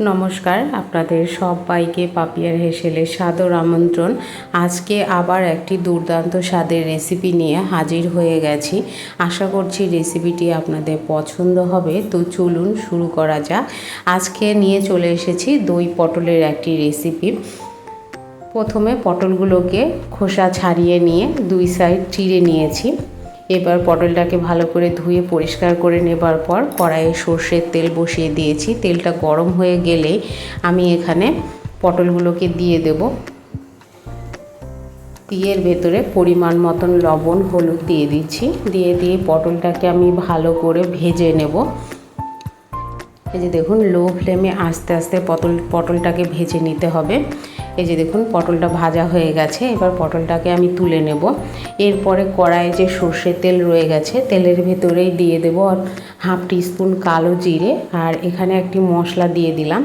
নমস্কার, আপনাদের সবাইকে পাপিয়ার হেসেলে সাদর আমন্ত্রণ। আজকে আবার একটি দুর্দান্ত স্বাদের রেসিপি নিয়ে হাজির হয়ে গেছি। আশা করছি রেসিপিটি আপনাদের পছন্দ হবে। তো চলুন শুরু করা যাক। আজকে নিয়ে চলে এসেছি দই পটলের একটি রেসিপি। প্রথমে পটলগুলোকে খোসা ছাড়িয়ে নিয়ে দুই সাইড চিড়ে নিয়েছি। এবার পটলটাকে ভালো করে ধুয়ে পরিষ্কার করে নেবার পর কড়াইয়ে সর্ষের তেল বসিয়ে দিয়েছি। তেলটা গরম হয়ে গেলে আমি এখানে পটলগুলোকে দিয়ে দেব। এর ভেতরে পরিমাণ মতন লবণ হলুদ দিয়ে দিচ্ছি। দিয়ে পটলটাকে আমি ভালো করে ভেজে নেব। এই যে দেখুন, লো ফ্লেমে আস্তে আস্তে পটলটাকে ভেজে নিতে হবে। এই যে দেখুন, পটলটা ভাজা হয়ে গেছে। এবার পটলটাকে আমি তুলে নেব। এরপরে কড়াইয়ে যে সর্ষের তেল রয়ে গেছে, তেলের ভেতরেই দিয়ে দেব হাফ টিস্পুন কালো জিরে। আর এখানে একটি মশলা দিয়ে দিলাম।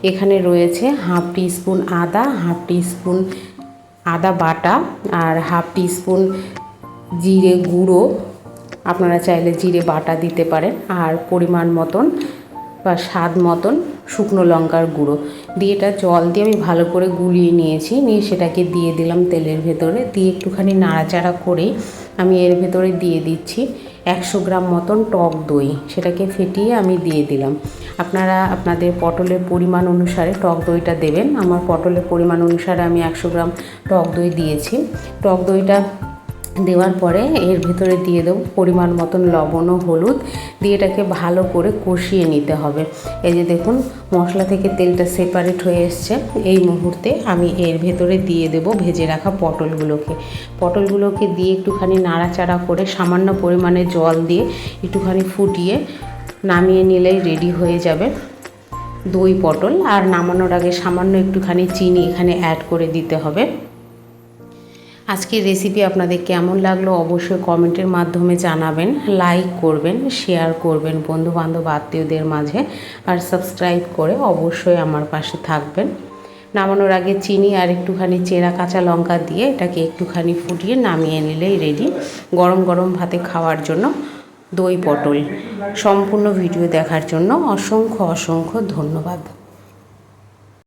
এখানে রয়েছে হাফ টিস্পুন আদা, হাফ টিস্পুন আদা বাটা আর হাফ টিস্পুন জিরে গুঁড়ো। আপনারা চাইলে জিরে বাটা দিতে পারেন। আর পরিমাণ মতন বা স্বাদ মতন শুকনো লঙ্কার গুঁড়ো দিয়ে এটা জল দিয়ে আমি ভালো করে গুলিয়ে নিয়েছি। নিয়ে সেটাকে দিয়ে দিলাম তেলের ভেতরে। দিয়ে একটুখানি নাড়াচাড়া করেই আমি এর ভেতরে দিয়ে দিচ্ছি 100 গ্রাম মতন টক দই। সেটাকে ফেটিয়ে আমি দিয়ে দিলাম। আপনারা আপনাদের পটলের পরিমাণ অনুসারে টক দইটা দেবেন। আমার পটলের পরিমাণ অনুসারে আমি 100 গ্রাম টক দই দিয়েছি। টক দইটা দেওয়ার পরে এর ভেতরে দিয়ে দেবো পরিমাণ মতন লবণ ও হলুদ। দিয়ে এটাকে ভালো করে কষিয়ে নিতে হবে। এই যে দেখুন, মশলা থেকে তেলটা সেপারেট হয়ে এসছে। এই মুহূর্তে আমি এর ভেতরে দিয়ে দেব ভেজে রাখা পটলগুলোকে দিয়ে একটুখানি নাড়াচাড়া করে সামান্য পরিমাণে জল দিয়ে একটুখানি ফুটিয়ে নামিয়ে নিলেই রেডি হয়ে যাবে দই পটল। আর নামানোর আগে সামান্য একটুখানি চিনি এখানে অ্যাড করে দিতে হবে। আজকের রেসিপি আপনাদের কেমন লাগলো অবশ্যই কমেন্টের মাধ্যমে জানাবেন। লাইক করবেন, শেয়ার করবেন বন্ধুবান্ধব আত্মীয়দের মাঝে। আর সাবস্ক্রাইব করে অবশ্যই আমার পাশে থাকবেন। নামানোর আগে চিনি আর একটুখানি চেরা কাঁচা লঙ্কা দিয়ে এটাকে একটুখানি ফুটিয়ে নামিয়ে নিলেই রেডি গরম গরম ভাতে খাওয়ার জন্য দই পটল। সম্পূর্ণ ভিডিও দেখার জন্য অসংখ্য ধন্যবাদ।